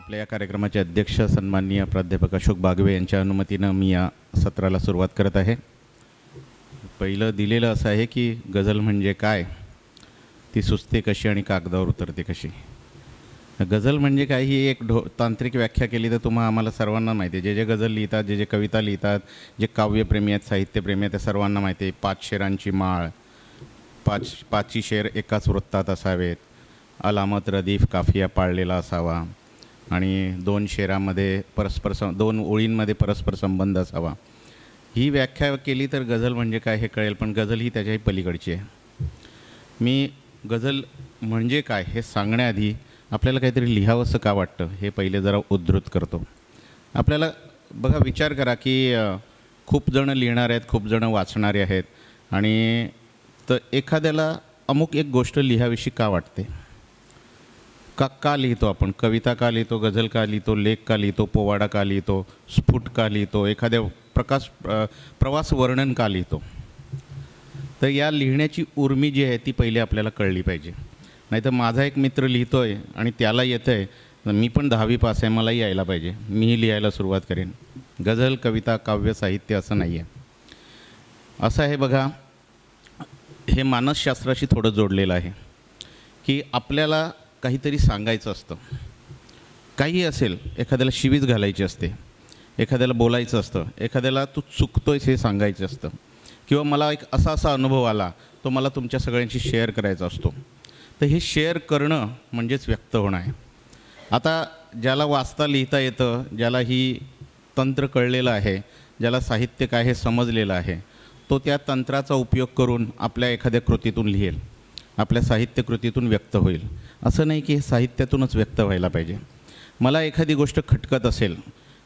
आपल्या या कार्यक्रमाचे अध्यक्ष सन्माननीय प्राध्यापक अशोक बागवे यांच्या अनुमतीनं मी या सत्राला सुरुवात करत आहे. पहिलं दिलेलं असं आहे की गझल म्हणजे काय, ती सुचते कशी आणि कागदावर उतरते कशी. गझल म्हणजे काय ही एक तांत्रिक व्याख्या केली तर आम्हाला सर्वांना माहिती आहे. जे जे गझल लिहितात, जे जे कविता लिहितात, जे काव्यप्रेमी आहेत, साहित्यप्रेमी आहेत, त्या सर्वांना माहिती आहे. 5 शेरांची माळ, पाचही शेर एकाच वृत्तात असावेत, अलामत रदीफ काफिया पाळलेला असावा आणि 2 शेरामध्ये दोन ओळींमध्ये परस्पर संबंध असावा. ही व्याख्या केली तर गझल म्हणजे काय हे कळेल, पण गझल ही त्याच्याही पलीकडची आहे. मी गझल म्हणजे काय हे सांगण्याआधी आपल्याला काहीतरी लिहावंसं का वाटतं हे पहिले जरा उद्धृत करतो. आपल्याला बघा, विचार करा की खूप जणं लिहिणारे आहेत, खूप जणं वाचणारे आहेत, आणि तर एखाद्याला अमुक एक गोष्ट लिहाविषयी का वाटते, का लिहितो आपण? कविता का लिहितो, गझल का लिहितो, लेख का लिहितो, पोवाडा का लिहितो, स्फुट का लिहितो, एखाद्या प्रवास वर्णन का लिहितो? तर या लिहिण्याची उर्मी जी आहे ती पहिले आपल्याला कळली पाहिजे. नाहीतर माझा एक मित्र लिहितो आहे आणि त्याला येतं आहे, मी पण 10वी पास आहे, मलाही यायला पाहिजे, मीही लिहायला सुरुवात करेन. गझल, कविता, काव्य, साहित्य असं नाही आहे. असं आहे बघा, हे मानसशास्त्राशी थोडं जोडलेलं आहे की आपल्याला काहीतरी सांगायचं असतं. काही असेल, एखाद्याला शिवीच घालायची असते, एखाद्याला बोलायचं असतं, एखाद्याला तू चुकतोयस हे सांगायचं असतं, किंवा मला एक असा अनुभव आला तो मला तुमच्या सगळ्यांशी शेअर करायचा असतो. तर हे शेअर करणं म्हणजेच व्यक्त होणं आहे. आता ज्याला वाचता लिहिता येतं, ज्याला ही तंत्र कळलेलं आहे, ज्याला साहित्य काय हे समजलेलं आहे, तो त्या तंत्राचा उपयोग करून आपल्या एखाद्या कृतीतून लिहेल, आपल्या साहित्य कृतीतून व्यक्त होईल. असं नाही की हे साहित्यातूनच व्यक्त व्हायला पाहिजे. मला एखादी गोष्ट खटकत असेल,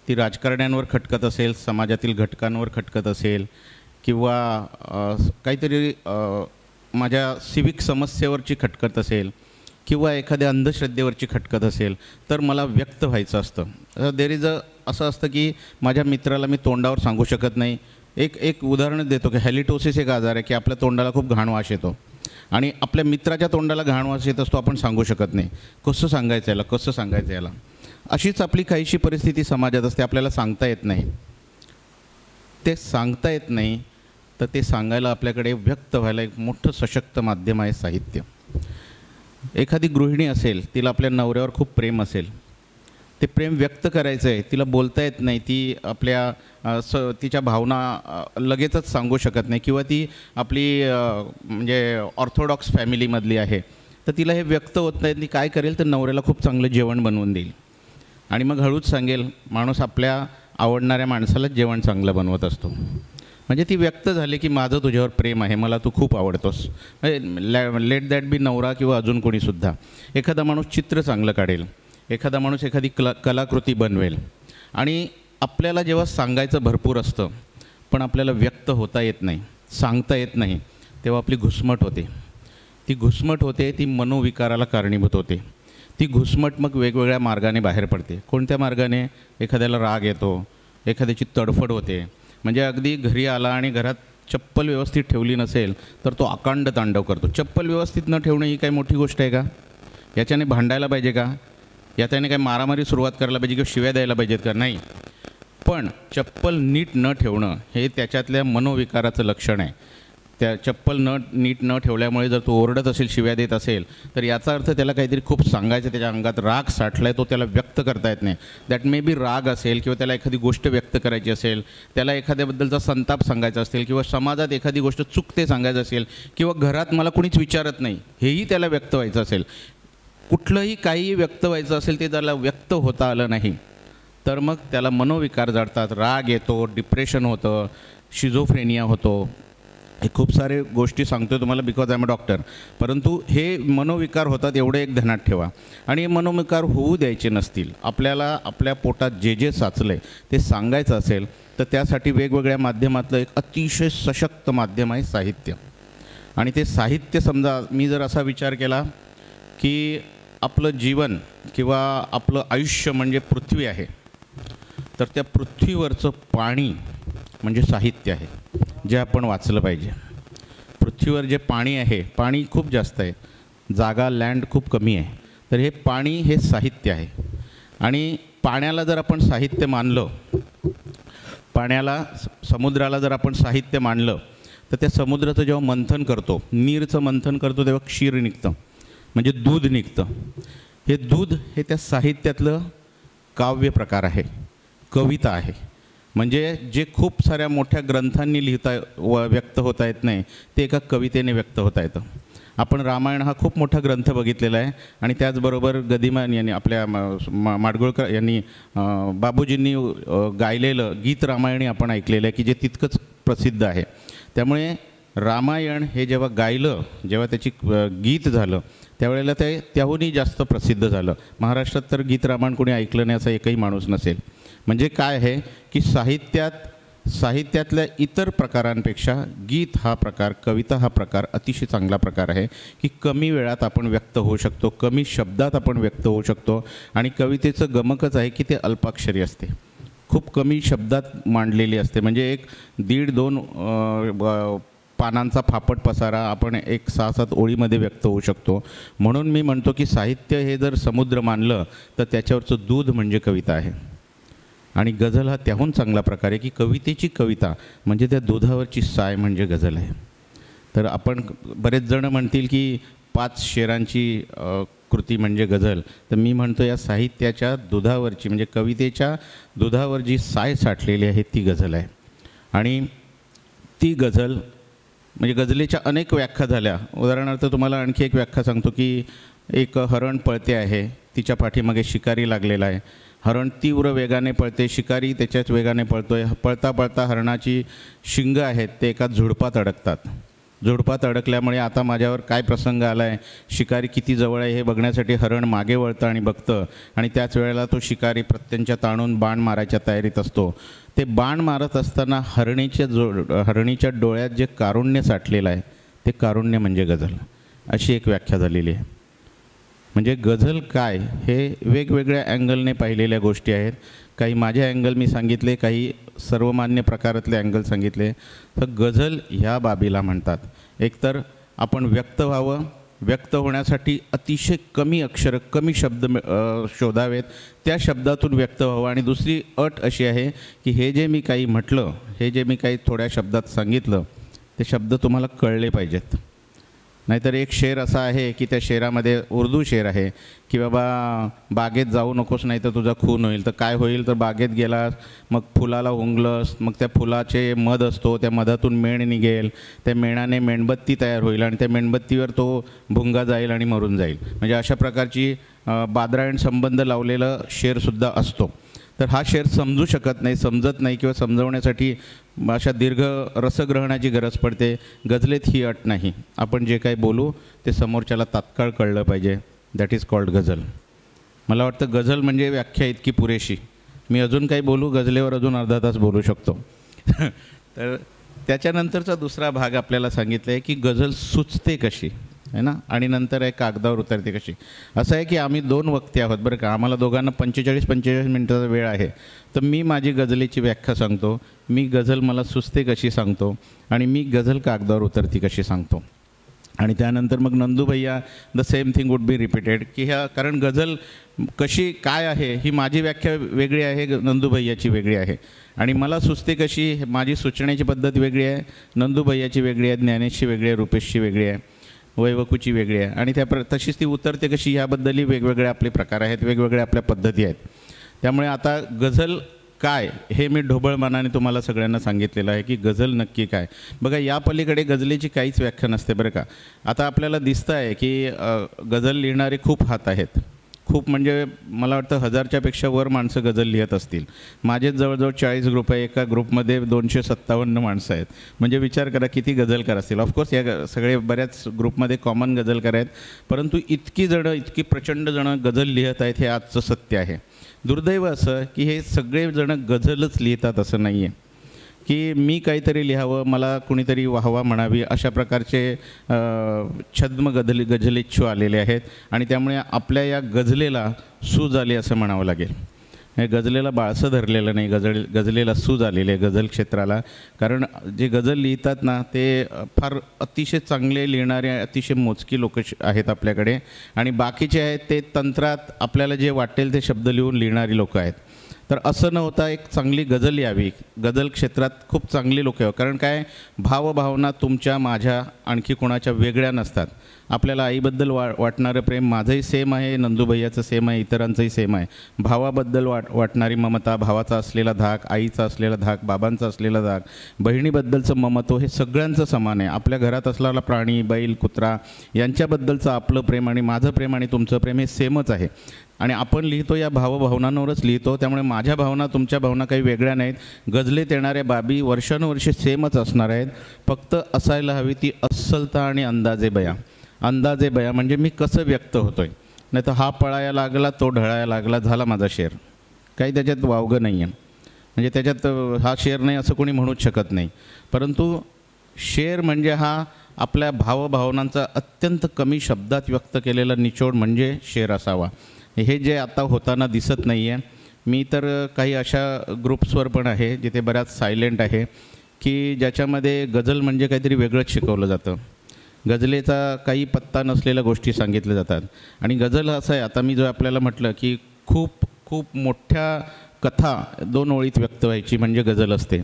ती राजकारण्यांवर खटकत असेल, समाजातील घटकांवर खटकत असेल, किंवा काहीतरी माझ्या सिविक समस्येवरची खटकत असेल, किंवा एखाद्या अंधश्रद्धेवरची खटकत असेल, तर मला व्यक्त व्हायचं असतं. असं असतं की माझ्या मित्राला मी तोंडावर सांगू शकत नाही. एक उदाहरण देतो की हॅलिटोसिस एक आजार आहे की आपल्या तोंडाला खूप घाण वास येतो आणि आपल्या मित्राच्या तोंडाला घाण वास येत असतो, आपण सांगू शकत नाही. कसं सांगायचं याला. अशीच आपली काहीशी परिस्थिती समाजात असते, आपल्याला सांगता येत नाही. ते सांगता येत नाही तर ते सांगायला आपल्याकडे व्यक्त व्हायला एक मोठं सशक्त माध्यम आहे साहित्य. एखादी गृहिणी असेल, तिला आपल्या नवऱ्यावर खूप प्रेम असेल, ते प्रेम व्यक्त करायचं आहे, तिला बोलता येत नाही, ती तिच्या भावना लगेचच सांगू शकत नाही, किंवा ती आपली म्हणजे ऑर्थोडॉक्स फॅमिलीमधली आहे, तर तिला हे व्यक्त होत नाही. ती काय करेल तर नवऱ्याला खूप चांगलं जेवण बनवून देईल आणि मग हळूच सांगेल. माणूस आपल्या आवडणाऱ्या माणसालाच जेवण चांगलं बनवत असतो. म्हणजे ती व्यक्त झाली की माझं तुझ्यावर प्रेम आहे, मला तू खूप आवडतोस. लेट दॅट बी नवरा किंवा अजून कोणीसुद्धा. एखादा माणूस चित्र चांगलं काढेल, एखादा माणूस एखादी कलाकृती बनवेल, आणि आपल्याला जेव्हा सांगायचं भरपूर असतं पण आपल्याला व्यक्त होता येत नाही, सांगता येत नाही, तेव्हा आपली घुसमट होते. ती घुसमट होते, ती मनोविकाराला कारणीभूत होते. ती घुसमट मग वेगवेगळ्या मार्गाने बाहेर पडते. कोणत्या मार्गाने? एखाद्याला राग येतो, एखाद्याची तडफड होते. म्हणजे अगदी घरी आला आणि घरात चप्पल व्यवस्थित ठेवली नसेल तर तो अकांड तांडव करतो. चप्पल व्यवस्थित न ठेवणं ही काही मोठी गोष्ट आहे का? याच्याने भांडायला पाहिजे का? याच्याने काय मारामारी सुरुवात करायला पाहिजे किंवा शिव्या द्यायला पाहिजेत का? नाही. पण चप्पल नीट न ठेवणं हे त्याच्यातल्या मनोविकाराचं लक्षण आहे. त्या चप्पल नीट न ठेवल्यामुळे जर तो ओरडत असेल, शिव्या देत असेल, तर याचा अर्थ त्याला काहीतरी खूप सांगायचं, त्याच्या अंगात राग साठला आहे, तो त्याला व्यक्त करता येत नाही. दॅट मे बी राग असेल, किंवा त्याला एखादी गोष्ट व्यक्त करायची असेल, त्याला एखाद्याबद्दलचा संताप सांगायचा असेल, किंवा समाजात एखादी गोष्ट चुकते सांगायचं असेल, किंवा घरात मला कुणीच विचारत नाही हेही त्याला व्यक्त व्हायचं असेल, कुठलंही काहीही व्यक्त व्हायचं असेल, ते त्याला व्यक्त होता आलं नाही तर मग त्याला मनोविकार जडतात. राग येतो, डिप्रेशन होतं, शिझोफ्रेनिया होतो. हे खूप सारे गोष्टी सांगतो तुम्हाला because I am a doctor. परंतु हे मनोविकार होतात एवढं एक ध्यानात ठेवा. आणि हे मनोविकार होऊ द्यायचे नसतील, आपल्याला आपल्या पोटात जे जे साचलं आहे ते सांगायचं असेल तर त्यासाठी वेगवेगळ्या माध्यमातलं एक अतिशय सशक्त माध्यम आहे साहित्य. आणि ते साहित्य, समजा मी जर असा विचार केला की आपलं जीवन किंवा आपलं आयुष्य म्हणजे पृथ्वी आहे, तर त्या पृथ्वीवरचं पाणी म्हणजे साहित्य आहे जे आपण वाचलं पाहिजे. पृथ्वीवर जे पाणी आहे, पाणी खूप जास्त आहे, जागा लँड खूप कमी आहे, तर हे पाणी हे साहित्य आहे. आणि पाण्याला जर आपण साहित्य मानलं, पाण्याला समुद्राला जर आपण साहित्य मानलं, तर त्या समुद्राचं जेव्हा मंथन करतो, नीरचं मंथन करतो, तेव्हा क्षीर निघतं, म्हणजे दूध निघतं. हे दूध हे त्या साहित्यातलं काव्य प्रकार आहे, कविता आहे. म्हणजे जे खूप साऱ्या मोठ्या ग्रंथांनी व्यक्त होता येत नाही, ते एका कवितेने व्यक्त होता येतं. आपण रामायण हा खूप मोठा ग्रंथ बघितलेला आहे आणि त्याचबरोबर गदिमान यांनी आपल्या माडगुळकर यांनी बाबूजींनी गायलेलं गीत रामायणी आपण ऐकलेलं आहे की जे तितकंच प्रसिद्ध आहे. त्यामुळे रामायण हे जेव्हा गायलं, जेव्हा त्याची गीत झालं, त्यावेळेला ते त्याहूनही जास्त प्रसिद्ध झालं. महाराष्ट्रात तर गीत रामायण कोणी ऐकलं नाही असा एकही माणूस नसेल. म्हणजे काय आहे की साहित्यातल्या इतर प्रकारांपेक्षा गीत हा प्रकार, कविता हा प्रकार अतिशय चांगला प्रकार आहे की कमी वेळात आपण व्यक्त होऊ शकतो, कमी शब्दात आपण व्यक्त होऊ शकतो. आणि कवितेचं गमकच आहे की ते अल्पाक्षरी असते, खूप कमी शब्दात मांडलेली असते. म्हणजे 1-2 पानांचा फापट पसारा आपण 6-7 ओळीमध्ये व्यक्त होऊ शकतो. म्हणून मी म्हणतो की साहित्य हे जर समुद्र मानलं तर त्याच्यावरचं दूध म्हणजे कविता आहे. आणि गझल हा त्याहून चांगला प्रकार आहे की कवितेची कविता म्हणजे त्या दुधावरची साय म्हणजे गझल आहे. तर आपण बरेच जण म्हणतील की 5 शेरांची कृती म्हणजे गझल, तर मी म्हणतो या साहित्याच्या दुधावरची म्हणजे कवितेच्या दुधावर जी साय साठलेली आहे ती गझल आहे. आणि ती गझल म्हणजे गझलेच्या अनेक व्याख्या झाल्या. उदाहरणार्थ तुम्हाला आणखी एक व्याख्या सांगतो की एक हरण पळते आहे, तिच्या पाठीमागे शिकारी लागलेला आहे. हरण तीव्र वेगाने पळते, शिकारी त्याच्याच वेगाने पळतोय. पळता पळता हरणाची शिंग आहेत ते एका झुडपात अडकतात. झुडपात अडकल्यामुळे आता माझ्यावर काय प्रसंग आला आहे, शिकारी किती जवळ आहे हे बघण्यासाठी हरण मागे वळतं आणि बघतं. आणि त्याच वेळेला तो शिकारी प्रत्यंच्या ताणून बाण मारायच्या तयारीत असतो. ते बाण मारत असताना हरणीच्या डोळ्यात जे कारुण्य साठलेलं आहे ते कारुण्य म्हणजे गझल, अशी एक व्याख्या झालेली आहे. म्हणजे गझल काय हे वेगवेगळ्या अँगलने पाहिलेल्या गोष्टी आहेत. काही माझ्या अँगल मी सांगितले, काही सर्वमान्य प्रकारातले अँगल सांगितले. तर गझल ह्या बाबीला म्हणतात, एकतर आपण व्यक्त व्हावं, व्यक्त होण्यासाठी अतिशय कमी अक्षर, कमी शब्द शोधावेत, त्या शब्दातून व्यक्त व्हावं. आणि दुसरी अट अशी आहे की हे जे मी काही म्हटलं, हे जे मी काही थोड्या शब्दात सांगितलं, ते शब्द तुम्हाला कळले पाहिजेत. नाहीतर एक शेर असा आहे की त्या शेरामध्ये उर्दू शेर आहे की बाबा बागेत जाऊ नकोस नाही तर तुझा खून होईल. तर काय होईल, तर बागेत गेलास, मग फुलाला उंगलस, मग त्या फुलाचे मध असतो, त्या मधातून मेण निघेल, त्या मेणाने मेणबत्ती तयार होईल आणि त्या मेणबत्तीवर तो भुंगा जाईल आणि मरून जाईल. म्हणजे अशा प्रकारची बादरायण संबंध लावलेलं शेरसुद्धा असतो. तर हा शेर समजू शकत नाही, समजत नाही किंवा समजवण्यासाठी अशा दीर्घ रसग्रहणाची गरज पडते. गझलेत ही अट नाही. आपण जे काही बोलू ते समोरच्याला तात्काळ कळलं पाहिजे. दॅट इज कॉल्ड गझल. मला वाटतं गझल म्हणजे व्याख्या इतकी पुरेशी. मी अजून काही बोलू, गझलेवर अजून अर्धा तास बोलू शकतो. तर त्याच्यानंतरचा दुसरा भाग आपल्याला सांगितलं आहे की गझल सुचते कशी आहे ना, आणि नंतर आहे कागदावर उतरते कशी. असं आहे की आम्ही 2 वक्ते आहोत बरं का, आम्हाला दोघांना 45 मिनटाचा वेळ आहे. तर मी माझी गझलेची व्याख्या सांगतो, मी गझल मला सुचते कशी सांगतो, आणि मी गझल कागदावर उतरती कशी सांगतो. आणि त्यानंतर मग नंदू भैया the same thing would be repeated की कारण गझल कशी काय आहे ही माझी व्याख्या वेगळी आहे, नंदू भैयाची वेगळी आहे. आणि मला सुचते कशी माझी सुचण्याची पद्धत वेगळी आहे, नंदू भैयाची वेगळी आहे, ज्ञानेशची वेगळी आहे, रुपेशची वेगळी आहे, वैवकूची वेगळी आहे. आणि तशीच ती उतरते कशी ह्याबद्दलही वेगवेगळे आपले प्रकार आहेत, वेगवेगळ्या आपल्या पद्धती आहेत. त्यामुळे आता गझल काय हे मी ढोबळमानाने तुम्हाला सगळ्यांना सांगितलेलं आहे की गझल नक्की काय. बघा, या पलीकडे गझलेची काहीच व्याख्या नसते बरं का. आता आपल्याला दिसतं आहे की गझल लिहिणारे खूप हात आहेत, खूप म्हणजे मला वाटतं 1000च्या पेक्षा वर माणसं गझल लिहित असतील. माझेच जवळजवळ 40 ग्रुप आहे, एका ग्रुपमध्ये 257 माणसं आहेत. म्हणजे विचार करा किती गझलकार असतील. ऑफकोर्स या सगळे बऱ्याच ग्रुपमध्ये कॉमन गझलकार आहेत, परंतु इतकी प्रचंड जणं गझल लिहित आहेत हे आजचं सत्य आहे. दुर्दैव असं की हे सगळेजणं गझलच लिहितात असं नाही आहे की मी काहीतरी लिहावं, मला कुणीतरी वाहवा म्हणावी, अशा प्रकारचे छद्म गझलेच्छू आलेले आहेत. आणि त्यामुळे आपल्या या गझलेला सूज आली असं म्हणावं लागेल. हे गझलेला बाळसं धरलेलं नाही, गझलेला सूज आलेली आहे गझल क्षेत्राला. कारण जे गझल लिहितात ना ते फार अतिशय चांगले लिहिणारे अतिशय मोजकी लोक आहेत आपल्याकडे, आणि बाकीचे आहेत ते तंत्रात आपल्याला जे वाटेल ते शब्द लिहून लिहिणारी लोक आहेत. तर असं न होता एक चांगली गझल यावी, गझल क्षेत्रात खूप चांगली लोक यावं. कारण काय, भावभावना तुमच्या माझ्या आणखी कोणाच्या वेगळ्या नसतात. आपल्याला आईबद्दल वाटणारं प्रेम माझंही सेम आहे, नंदूभैयाचं सेम आहे, इतरांचंही सेम आहे. भावाबद्दल वाटणारी ममता, भावाचा असलेला धाक, आईचा असलेला धाक, बाबांचा असलेला धाक, बहिणीबद्दलचं ममत्व हे सगळ्यांचं समान आहे. आपल्या घरात असलेला प्राणी, बैल, कुत्रा यांच्याबद्दलचं आपलं प्रेम आणि माझं प्रेम आणि तुमचं प्रेम हे सेमच आहे. आणि आपण लिहितो या भावभावनांवरच लिहितो, त्यामुळे माझ्या भावना तुमच्या भावना काही वेगळ्या नाहीत. गझलेत येणाऱ्या बाबी वर्षानुवर्षे सेमच असणार आहेत. फक्त असायला हवी ती अस्सलता आणि अंदाजे बया. अंदाजे बया म्हणजे मी कसं व्यक्त होतो आहे. नाही तर हा पळायला लागला, तो ढळायला लागला, झाला माझा शेर. काही त्याच्यात वावगं नाही आहे. म्हणजे त्याच्यात हा शेर नाही असं कोणी म्हणूच शकत नाही. परंतु शेर म्हणजे हा आपल्या भावभावनांचा अत्यंत कमी शब्दात व्यक्त केलेला निचोड म्हणजे शेर असावा. हे जे आता होताना दिसत नाही आहे. मी तर काही अशा ग्रुप्सवर पण आहे जिथे बऱ्याच सायलेंट आहे की ज्याच्यामध्ये गझल म्हणजे काहीतरी वेगळंच शिकवलं जातं. गझलेचा काही पत्ता नसलेल्या गोष्टी सांगितल्या जातात. आणि गझल असं आहे, आता मी जो आपल्याला म्हटलं की खूप खूप मोठ्या कथा 2 ओळीत व्यक्त व्हायची म्हणजे गझल असते.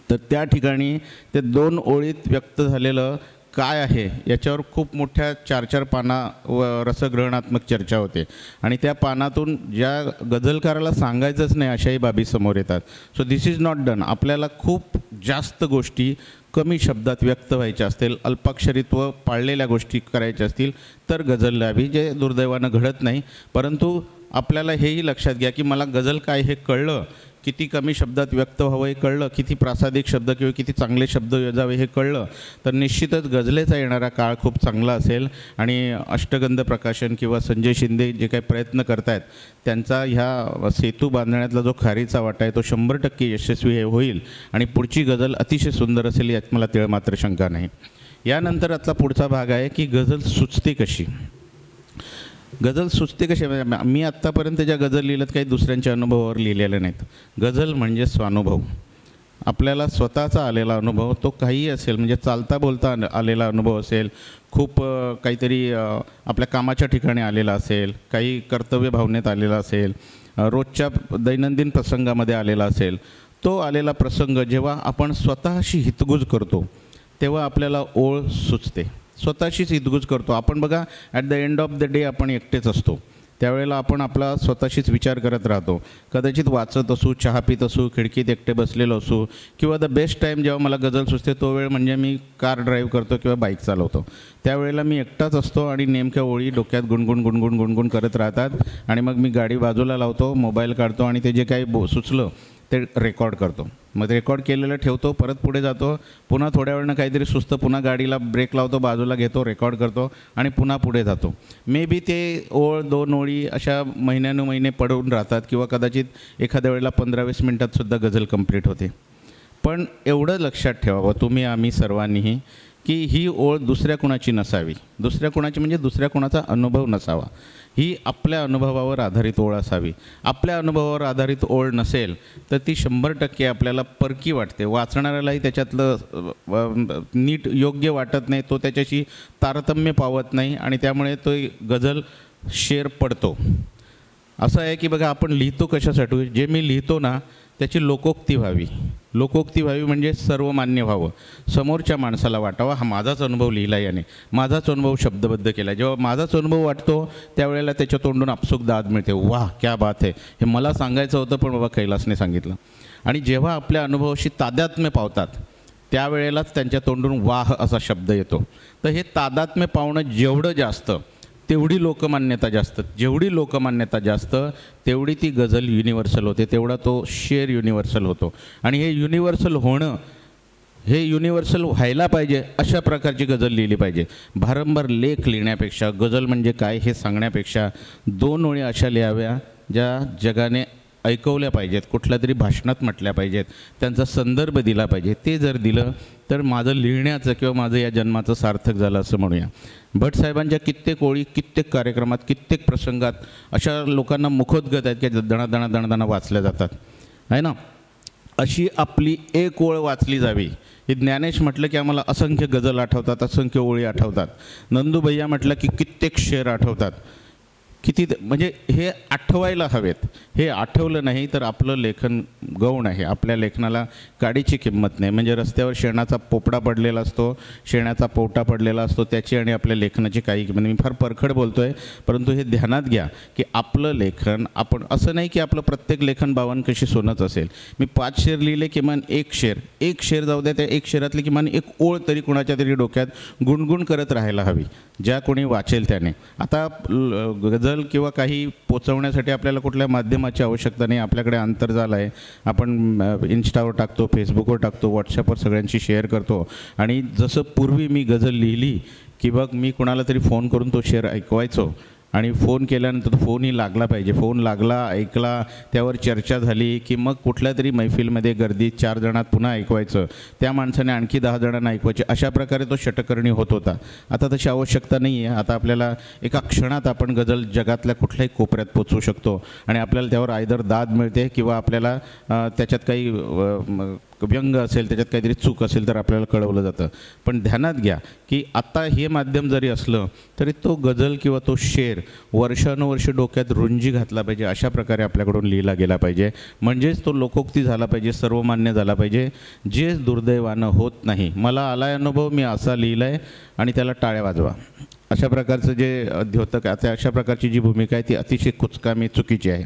तर त्या ठिकाणी ते 2 ओळीत व्यक्त झालेलं काय आहे याच्यावर खूप मोठ्या 4-4 पाना व रसग्रहणात्मक चर्चा होते. आणि त्या पानातून ज्या गझलकाराला सांगायचंच नाही अशाही बाबी समोर येतात. So this is not done. आपल्याला खूप जास्त गोष्टी कमी शब्दात व्यक्त व्हायच्या असतील, अल्पाक्षरित्व पाळलेल्या गोष्टी करायच्या असतील तर गझल लिहावी, जे दुर्दैवानं घडत नाही. परंतु आपल्याला हेही लक्षात घ्या की मला गझल काय हे कळलं, किती कमी शब्दात व्यक्त व्हावं हे कळलं, किती प्रासादिक शब्द किंवा किती चांगले शब्द योजावे हे कळलं, तर निश्चितच गझलेचा येणारा काळ खूप चांगला असेल. आणि अष्टगंध प्रकाशन किंवा संजय शिंदे जे काही प्रयत्न करत आहेत त्यांचा ह्या सेतू बांधण्यातला जो खारीचा वाटा आहे तो 100% यशस्वी होईल आणि पुढची गझल अतिशय सुंदर असेल यात मला तिळ मात्र शंका नाही. यानंतर आतला पुढचा भाग आहे की गझल सुचते कशी. गझल सुचते कशी. मी आत्तापर्यंत ज्या गझल लिहिल्यात काही दुसऱ्यांच्या अनुभवावर लिहिलेल्या नाहीत. गझल म्हणजे स्वानुभव, आपल्याला स्वतःचा आलेला अनुभव, तो काहीही असेल, म्हणजे चालता बोलता आलेला अनुभव असेल, खूप काहीतरी आपल्या कामाच्या ठिकाणी आलेला असेल, काही कर्तव्य भावनेत आलेला असेल, रोजच्या दैनंदिन प्रसंगामध्ये आलेला असेल. तो आलेला प्रसंग जेव्हा आपण स्वतःशी हितगुज करतो तेव्हा आपल्याला ओळ सुचते. स्वतःशीच हितगुज करतो आपण. बघा, at the end of the day आपण एकटेच असतो. त्यावेळेला आपण आपला स्वतःशीच विचार करत राहतो. कदाचित वाचत असू, चहा पित असू, खिडकीत एकटे बसलेलो असू, किंवा द बेस्ट टाईम जेव्हा मला गझल सुचते तो वेळ म्हणजे मी कार ड्राईव्ह करतो किंवा बाईक चालवतो. त्यावेळेला मी एकटाच असतो आणि नेमक्या ओळी डोक्यात गुणगुण गुणगुण गुणगुण करत राहतात. आणि मग मी गाडी बाजूला लावतो, मोबाईल काढतो आणि ते जे काही सुचलं ते रेकॉर्ड करतो. मग रेकॉर्ड केलेलं ठेवतो, परत पुढे जातो, पुन्हा थोड्या वेळानं काहीतरी सुचतं, पुन्हा गाडीला ब्रेक लावतो, बाजूला घेतो, रेकॉर्ड करतो आणि पुन्हा पुढे जातो. मे बी ते ओळ 2 ओळी अशा महिन्यानुमहिने पडून राहतात किंवा कदाचित एखाद्या वेळेला 15-20 मिनटातसुद्धा गझल कंप्लीट होते. पण एवढं लक्षात ठेवावं तुम्ही आम्ही सर्वांनीही की ही ओळ दुसऱ्या कुणाची नसावी. दुसऱ्या कुणाची म्हणजे दुसऱ्या कुणाचा अनुभव नसावा. ही आपल्या अनुभवावर आधारित ओळ असावी. आपल्या अनुभवावर आधारित ओळ नसेल तर ती 100% आपल्याला परकी वाटते. वाचणाऱ्यालाही त्याच्यातलं नीट योग्य वाटत नाही, तो त्याच्याशी तारतम्य पावत नाही आणि त्यामुळे तो गझल शेर पडतो. असं आहे की बघा, आपण लिहितो कशासाठी, जे मी लिहितो ना त्याची लोकोक्ती व्हावी. लोकोक्ती व्हावी म्हणजे सर्वमान्य व्हावं, समोरच्या माणसाला वाटावा हा माझाच अनुभव लिहिला याने, माझाच अनुभव शब्दबद्ध केला. जेव्हा माझाच अनुभव वाटतो त्यावेळेला त्याच्या तोंडून आपसूक दाद मिळते, वाह क्या बात आहे, हे मला सांगायचं होतं पण बाबा कैलासने सांगितलं. आणि जेव्हा आपल्या अनुभवाशी तादात्म्य पावतात त्यावेळेलाच त्यांच्या तोंडून वाह असा शब्द येतो. तर हे तादात्म्य पावणं जेवढं जास्त तेवढी लोकमान्यता जास्त, जेवढी लोकमान्यता जास्त तेवढी ती गझल युनिव्हर्सल होते, तेवढा तो शेर युनिव्हर्सल होतो. आणि हे युनिव्हर्सल होणं, हे युनिव्हर्सल व्हायला पाहिजे अशा प्रकारची गझल लिहिली पाहिजे. भारंभार लेख लिहिण्यापेक्षा, गझल म्हणजे काय हे सांगण्यापेक्षा 2 ओळी अशा लिहाव्या ज्या जगाने ऐकवल्या पाहिजेत, कुठल्या तरी भाषणात म्हटल्या पाहिजेत, त्यांचा संदर्भ दिला पाहिजे. ते जर दिलं तर माझं लिहिण्याचं किंवा माझं या जन्माचं सार्थक झालं असं म्हणूया. भटसाहेबांच्या कित्येक ओळी, कित्येक कार्यक्रमात, कित्येक प्रसंगात अशा लोकांना मुखोद्गत आहेत की दणा वाचल्या जातात, आहे ना. अशी आपली एक ओळ वाचली जावी. हे ज्ञानेश म्हटलं की आम्हाला असंख्य गझल आठवतात, असंख्य ओळी आठवतात. नंदूभैया म्हटलं की कित्येक शेर आठवतात. किती म्हणजे हे आठवायला हवेत. हे आठवलं नाही तर आपलं लेखन गौण आहे. आपल्या लेखनाला काडीची किंमत नाही. म्हणजे रस्त्यावर शेणाचा पोपडा पडलेला असतो, शेणाचा पोवटा पडलेला असतो, त्याची आणि आपल्या लेखनाची काही किंमत. मी फार परखड बोलतो आहे, परंतु हे ध्यानात घ्या की आपलं लेखन, आपण असं नाही की आपलं प्रत्येक लेखन बावनकशी सोनच असेल. मी 5 शेर लिहिले, किमान एक शेर जाऊ द्या, त्या एक शेरातली किमान एक ओळ तरी कुणाच्या तरी डोक्यात गुणगुण करत राहायला हवी, ज्या कोणी वाचेल त्याने. आता गझल किंवा काही पोचवण्यासाठी आपल्याला कुठल्या माध्यमाची आवश्यकता नाही. आपल्याकडे आंतरजाल आहे. आपण इन्स्टावर टाकतो, फेसबुकवर टाकतो, व्हॉट्सअपवर सगळ्यांशी शेअर करतो. आणि जसं पूर्वी मी गझल लिहिली की बघ मी कुणाला तरी फोन करून तो शेअर ऐकवायचो, आणि फोन केल्यानंतर फोनही लागला पाहिजे. फोन लागला, ऐकला, त्यावर चर्चा झाली की मग कुठल्या तरी मैफिलमध्ये गर्दीत 4 जणात पुन्हा ऐकवायचं, त्या माणसाने आणखी 10 जणांना ऐकवायचे. अशा प्रकारे तो षटकर्णी होत होता. आता तशी आवश्यकता नाही आहे. आता आपल्याला एका क्षणात आपण गझल जगातल्या कुठल्याही कोपऱ्यात पोचवू शकतो, आणि आपल्याला त्यावर आयदर दाद मिळते किंवा आपल्याला त्याच्यात काही व्यंग असेल, त्याच्यात काहीतरी चूक असेल तर आपल्याला कळवलं जातं. पण ध्यानात घ्या की आता हे माध्यम जरी असलं तरी तो गझल किंवा तो शेर वर्षानुवर्ष डोक्यात रुंजी घातला पाहिजे. अशा प्रकारे आपल्याकडून लिहिला गेला पाहिजे. म्हणजेच तो लोकोक्ती झाला पाहिजे, सर्वमान्य झाला पाहिजे, जे दुर्दैवानं होत नाही. मला आलाय अनुभव, मी असा लिहिला आहे आणि त्याला टाळ्या वाजवा, अशा प्रकारचं जे द्योतक आहे, अशा प्रकारची जी भूमिका आहे ती अतिशय कुचकामी, चुकीची आहे.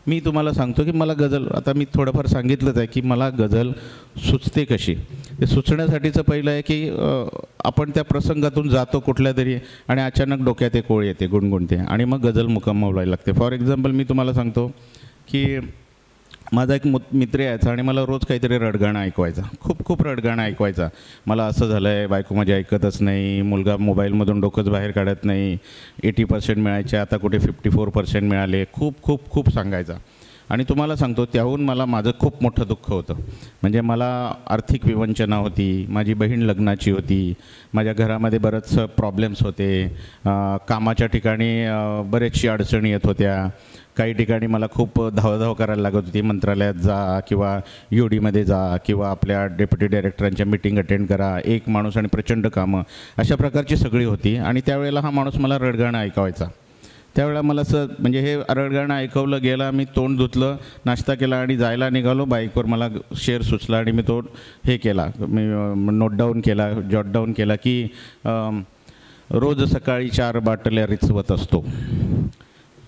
मी तुम्हाला सांगतो की मला गझल, आता मी थोडंफार सांगितलंच आहे की मला गझल सुचते कशी. ते सुचण्यासाठीचं पहिलं आहे की आपण त्या प्रसंगातून जातो कुठल्या तरी, आणि अचानक डोक्यात एक ओळ येते, गुणगुणते, आणि मग गझल मुकम्मल व्हायला लागते. फॉर एक्झाम्पल मी तुम्हाला सांगतो की माझा एक मित्र यायचा आणि मला रोज काहीतरी रडगाणं ऐकवायचा, खूप रडगाणं ऐकवायचा. मला असं झालं आहे, बायको माझी ऐकतच नाही, मुलगा मोबाईलमधून डोकंच बाहेर काढत नाही, 80% मिळायचे आता कुठे 54% मिळाले, खूप सांगायचा. आणि तुम्हाला सांगतो त्याहून मला माझं खूप मोठं दुःख होतं. म्हणजे मला आर्थिक विवंचना होती, माझी बहीण लग्नाची होती, माझ्या घरामध्ये बरेचसे प्रॉब्लेम्स होते, कामाच्या ठिकाणी बरेचशी अडचणी येत होत्या. काही ठिकाणी मला खूप धावधाव करायला लागत होती. मंत्रालयात जा किंवा UDमध्ये जा किंवा आपल्या डेप्युटी डायरेक्टरांच्या मीटिंग अटेंड करा, एक माणूस आणि प्रचंड कामं, अशा प्रकारची सगळी होती. आणि त्यावेळेला हा माणूस मला रडगाणं ऐकवायचा. त्यावेळेला मला असं म्हणजे हे रडगाणं ऐकवलं गेलं, मी तोंड धुतलं, नाश्ता केला आणि जायला निघालो. बाईकवर मला शेर सुचला आणि मी तो हे केला, मी नोट डाऊन केला, जॉट डाऊन केला की रोज सकाळी 4 बाटल्या रिचवत असतो,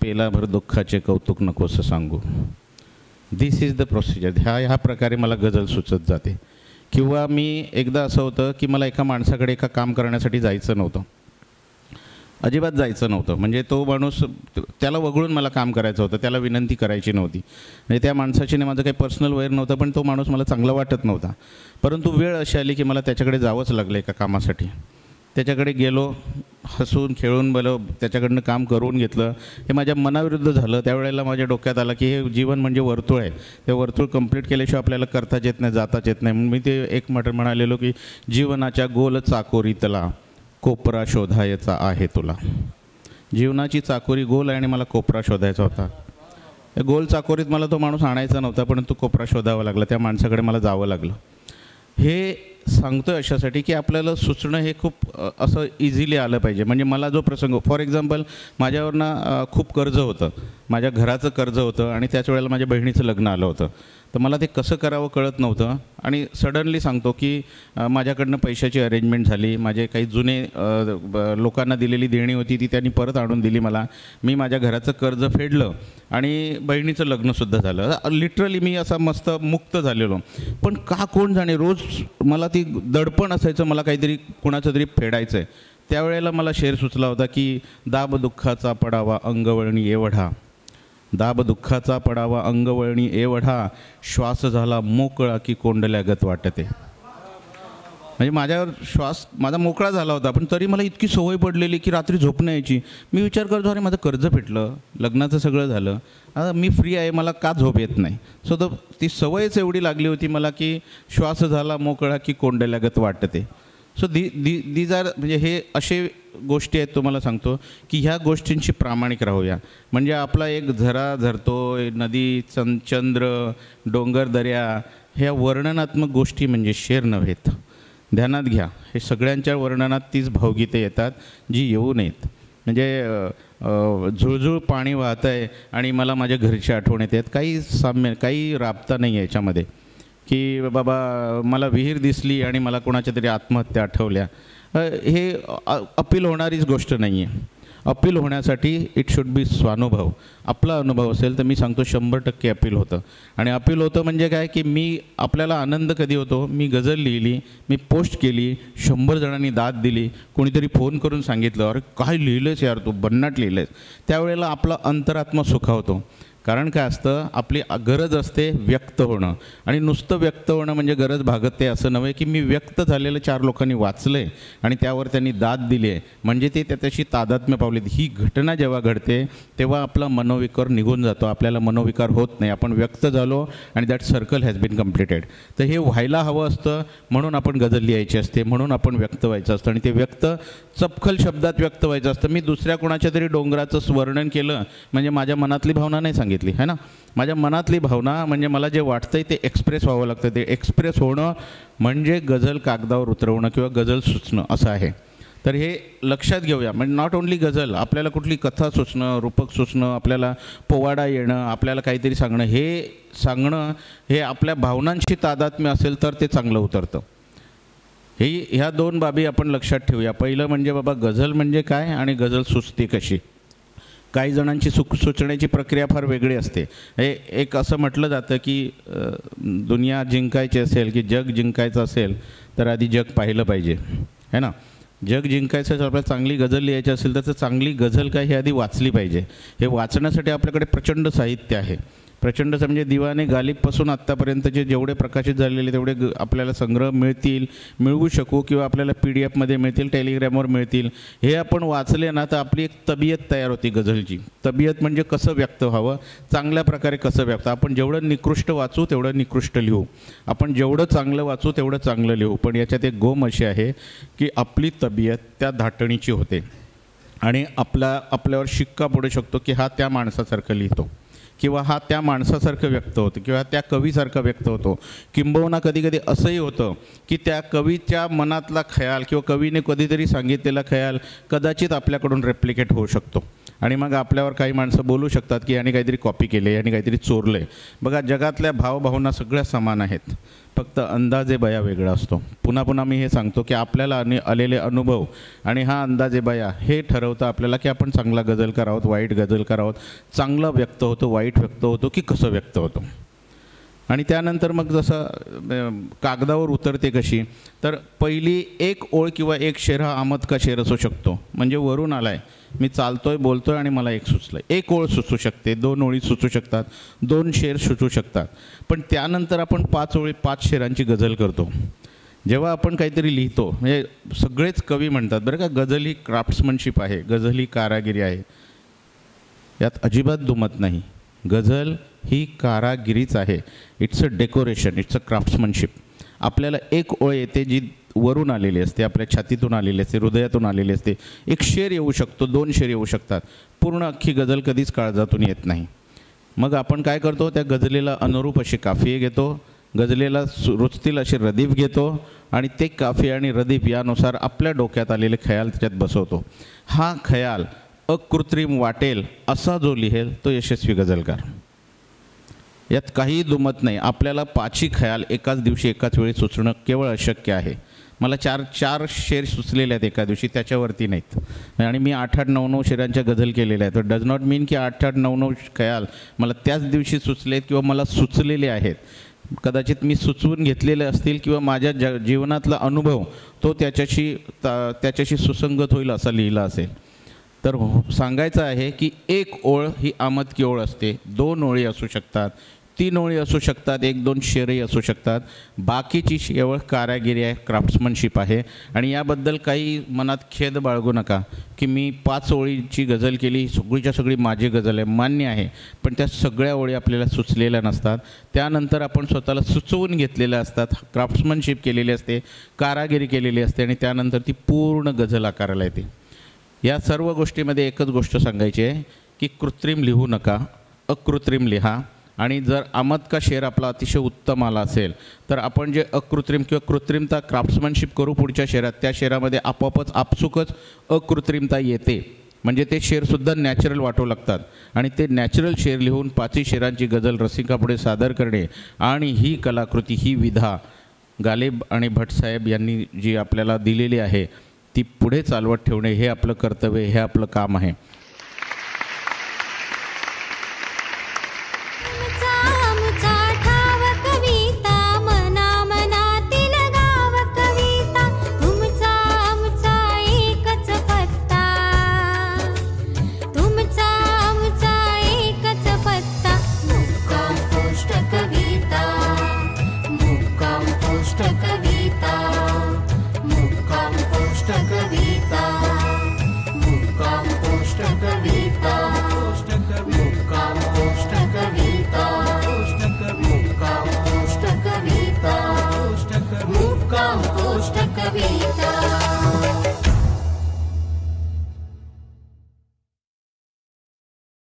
पेलाभर दुःखाचे कौतुक नकोसं सांगू. दिस इज द प्रोसिजर. ह्या प्रकारे मला गझल सुचत जाते. किंवा मी एकदा असं होतं की मला एका माणसाकडे एका काम करण्यासाठी जायचं नव्हतं, अजिबात जायचं नव्हतं. म्हणजे तो माणूस, त्याला वगळून मला काम करायचं होतं, त्याला विनंती करायची नव्हती. म्हणजे त्या माणसाची माझं काही पर्सनल वैर नव्हतं, पण तो माणूस मला चांगला वाटत नव्हता. परंतु वेळ अशी आली की मला त्याच्याकडे जावंच लागलं एका कामासाठी. त्याच्याकडे गेलो, हसून खेळून त्याच्याकडनं काम करून घेतलं. हे माझ्या मनाविरुद्ध झालं. त्यावेळेला माझ्या डोक्यात आलं की हे जीवन म्हणजे वर्तुळ आहे, ते वर्तुळ कंप्लीट केल्याशिवाय आपल्याला करताच येत नाही, जाताच येत नाही. म्हणून मी ते एक म्हणालेलो की जीवनाच्या गोल चाकोरीतला कोपरा शोधायचा आहे तुला. जीवनाची चाकोरी गोल आहे आणि मला कोपरा शोधायचा होता. त्या गोल चाकोरीत मला तो माणूस आणायचा नव्हता, परंतु कोपरा शोधावा लागला, त्या माणसाकडे मला जावं लागलं. हे सांगतोय अशासाठी की आपल्याला सुचणं हे खूप असं इझिली आलं पाहिजे. म्हणजे मला जो प्रसंग, फॉर एक्झाम्पल माझ्यावरनं खूप कर्ज होतं, माझ्या घराचं कर्ज होतं, आणि त्याच वेळेला माझ्या बहिणीचं लग्न आलं होतं. तर मला ते कसं करावं कळत नव्हतं. आणि सडनली सांगतो की माझ्याकडनं पैशाची अरेंजमेंट झाली. माझे काही जुने लोकांना दिलेली देणी होती ती त्यांनी परत आणून दिली मला. मी माझ्या घराचं कर्ज फेडलं आणि बहिणीचं लग्नसुद्धा झालं. लिटरली मी असा मस्त मुक्त झालेलो. पण का कोण जाणे, रोज मला ती दडपण असायचं, मला काहीतरी कुणाचं तरी फेडायचं आहे. त्यावेळेला मला शेर सुचला होता की दाब दुःखाचा पडावा अंगवळणी एवढा, दाब दुःखाचा पडावा अंगवळणी एवढा, श्वास झाला मोकळा की कोंडल्यागत वाटते. म्हणजे माझ्यावर श्वास माझा मोकळा झाला होता, पण तरी मला इतकी सवय पडलेली की रात्री झोप नाही यायची. मी विचार करतो, अरे माझं कर्ज फेटलं, लग्नाचं सगळं झालं, आता मी फ्री आहे, मला का झोप येत नाही. सो ती सवयच एवढी लागली होती मला की श्वास झाला मोकळा की कोंडल्यागत वाटते. सो दीज आर, म्हणजे हे असे गोष्टी आहेत. तुम्हाला सांगतो की ह्या गोष्टींची प्रामाणिक राहूया. म्हणजे आपला एक झरा झरतो, नदी, चंद्र, डोंगर, दर्या, ह्या वर्णनात्मक गोष्टी म्हणजे शेर नव्हेत. ध्यानात घ्या, हे सगळ्यांच्या वर्णनात तीच भावगीते येतात जी येऊ नयेत. म्हणजे झुळझुळ पाणी वाहत आहे आणि मला माझ्या घरची आठवण येते, काही साम्य, काही राबता नाही आहे याच्यामध्ये. की बाबा मला विहीर दिसली आणि मला कोणाच्या तरी आत्महत्या आठवल्या, हे अपील होणारीच गोष्ट नाही आहे. अपील होण्यासाठी इट शुड बी स्वानुभव. आपला अनुभव असेल तर मी सांगतो 100% अपील होतं. आणि अपील होतं म्हणजे काय की मी, आपल्याला आनंद कधी होतो, मी गझल लिहिली, मी पोस्ट केली, 100 जणांनी दाद दिली, कोणीतरी फोन करून सांगितलं, अरे काय लिहिलंस यार तू, भन्नाट लिहिलंस, त्यावेळेला आपला अंतरात्मा सुखावतो. कारण काय असतं, आपली गरज असते व्यक्त होणं. आणि नुसतं व्यक्त होणं म्हणजे गरज भागते असं नव्हे, की मी व्यक्त झालेलं 4 लोकांनी वाचलं आहे आणि त्यावर त्यांनी दाद दिली आहे म्हणजे ते त्याच्याशी तादात्म्य पावले. ही घटना जेव्हा घडते तेव्हा आपला मनोविकार निघून जातो, आपल्याला मनोविकार होत नाही, आपण व्यक्त झालो आणि that circle has been completed. तर हे व्हायला हवं असतं, म्हणून आपण गझल लिहायची असते, म्हणून आपण व्यक्त व्हायचं असतं. आणि ते व्यक्त चपखल शब्दात व्यक्त व्हायचं असतं. मी दुसऱ्या कोणाच्या तरी डोंगराचं वर्णन केलं म्हणजे माझ्या मनातली भावना नाही सांगितली है ना. माझ्या मनातली भावना म्हणजे मला जे वाटतंय ते एक्सप्रेस व्हावं लागतं. ते एक्सप्रेस होणं म्हणजे गझल कागदावर उतरवणं किंवा गझल सुचणं असं आहे. तर हे लक्षात घेऊया. म्हणजे नॉट ओन्ली गझल, आपल्याला कुठली कथा सुचणं, रूपक सुचणं, आपल्याला पोवाडा येणं, आपल्याला काहीतरी सांगणं हे आपल्या भावनांशी तादात्म्य असेल तर ते चांगलं उतरतं. ह्या 2 बाबी आपण लक्षात ठेवूया. पहिलं म्हणजे बाबा गझल म्हणजे काय आणि गझल सुचते कशी. काही जणांची सुचण्याची प्रक्रिया फार वेगळी असते. एक असं म्हटलं जातं की दुनिया जिंकायची असेल की जग जिंकायचं असेल तर आधी जग पाहिलं पाहिजे है ना. जग जिंकायचं असेल, आपल्याला चांगली गझल लिहायची असेल तर चांगली गझल काय हे आधी वाचली पाहिजे. हे वाचण्यासाठी आपल्याकडे प्रचंड साहित्य आहे. प्रचंड म्हणजे दिवाने गालिबपासून आत्तापर्यंतचे जेवढे प्रकाशित झालेले तेवढे आपल्याला संग्रह मिळवू शकू किंवा आपल्याला PDF मध्ये मिळतील, टेलिग्रामवर मिळतील. हे आपण वाचले ना तर आपली एक तबियत तयार होती गझलची. तबियत म्हणजे कसं व्यक्त व्हावं, चांगल्या प्रकारे कसं व्यक्त. आपण जेवढं निकृष्ट वाचू तेवढं निकृष्ट लिहू, आपण जेवढं चांगलं वाचू तेवढं चांगलं लिहू. पण याच्यात एक गोम अशी आहे की आपली तबियत त्या धाटणीची होते आणि आपल्यावर शिक्का पडू शकतो की हा त्या माणसासारखं लिहितो किंवा हा त्या माणसासारखं व्यक्त होतं किंवा त्या कवीसारखं व्यक्त होतो. किंबहुना कधी कधी असंही होतं की त्या कवीच्या मनातला खयाल किंवा कवीने कधीतरी सांगितलेला खयाल कदाचित आपल्याकडून रेप्लिकेट होऊ शकतो. आणि मग आपल्यावर काही माणसं बोलू शकतात की याने काहीतरी कॉपी केले, याने काहीतरी चोरलं आहे. बघा, जगातल्या भावभावना सगळ्या समान आहेत, फक्त अंदाजे बया वेगळा असतो. पुन्हा पुन्हा मी हे सांगतो की आपल्याला आलेले अनुभव आणि हा अंदाजे बया हे ठरवतं आपल्याला की आपण चांगला गझलकार आहोत, वाईट गझलकार आहोत, चांगलं व्यक्त होतो, वाईट व्यक्त होतो की कसं व्यक्त होतो. आणि त्यानंतर मग जसं कागदावर उतरते कशी, तर पहिली एक ओळ किंवा एक शेर हा आमद का शेर असू शकतो. म्हणजे वरून आला आहे, मी चालतोय बोलतोय आणि मला एक सुचलं. एक ओळ सुचू शकते, 2 ओळी सुचू शकतात, 2 शेर सुचू शकतात. पण त्यानंतर आपण 5 ओळी 5 शेरांची गझल करतो. जेव्हा आपण काहीतरी लिहितो, म्हणजे सगळेच कवी म्हणतात बरं का, गझल ही क्राफ्ट्समनशिप आहे, गझल ही कारागिरी आहे, यात अजिबात दुमत नाही. गझल ही कारागिरीच आहे. It's a decoration, it's a craftsmanship. आपल्याला एक ओळ येते जी वरून आलेली असते, आपल्या छातीतून आलेली असते, हृदयातून आलेली असते. एक शेर येऊ शकतो, 2 शेर येऊ शकतात. पूर्ण अख्खी गझल कधीच काळजातून येत नाही. मग आपण काय करतो, त्या गझलेला अनुरूप अशी काफिये घेतो, गझलेला रुचतील अशी रदीफ घेतो आणि ते काफिये आणि रदीफ यानुसार आपल्या डोक्यात आलेले खयाल त्याच्यात बसवतो. हा खयाल अकृत्रिम वाटेल असा जो लिहेल तो यशस्वी गझलकार. यात काहीही दुमत नाही. आपल्याला 5ही खयाल एकाच दिवशी एकाच वेळी सुचणं केवळ अशक्य आहे. मला 4 शेर सुचलेले आहेत एका दिवशी, त्याच्यावरती नाहीत. आणि मी 8-8, 9-9 शेरांच्या गझल केलेल्या आहेत. डज नॉट मीन की 8-8, 9-9 खयाल मला त्याच दिवशी सुचलेत किंवा मला सुचलेले आहेत. कदाचित मी सुचवून घेतलेले असतील किंवा माझ्या जीवनातला अनुभव तो त्याच्याशी सुसंगत होईल असा लिहिला असेल. तर सांगायचं आहे की एक ओळ ही आमदकी ओळ असते, 2 ओळी असू शकतात, 3 ओळी असू शकतात, 1-2 शेरही असू शकतात. बाकीची केवळ कारागिरी आहे, क्राफ्ट्समनशिप आहे. आणि याबद्दल काही मनात खेद बाळगू नका की मी 5 ओळीची गझल केली, सगळीच्या सगळी माझी गझल आहे, मान्य आहे. पण त्या सगळ्या ओळी आपल्याला सुचलेल्या नसतात. त्यानंतर आपण स्वतःला सुचवून घेतलेल्या असतात, क्राफ्ट्समनशिप केलेली असते, कारागिरी केलेली असते आणि त्यानंतर ती पूर्ण गझल आकाराला येते. या सर्व गोष्टीमध्ये एकच गोष्ट सांगायची आहे की कृत्रिम लिहू नका, अकृत्रिम लिहा. आणि जर आमद का शेर आपला अतिशय उत्तम आला असेल तर आपण जे अकृत्रिम किंवा कृत्रिमता क्राफ्ट्समनशिप करू पुढच्या शेरात, त्या शेरामध्ये आपोआपच आपसुकच अकृत्रिमता येते. म्हणजे ते शेरसुद्धा नॅचरल वाटू लागतात. आणि ते नॅचरल शेर लिहून 5ही शेरांची गझल रसिकापुढे सादर करणे आणि ही कलाकृती, ही विधा गालिब आणि भटसाहेब यांनी जी आपल्याला दिलेली आहे ती पुढे चालवत ठेवणे हे आपलं कर्तव्य, हे आपलं काम आहे.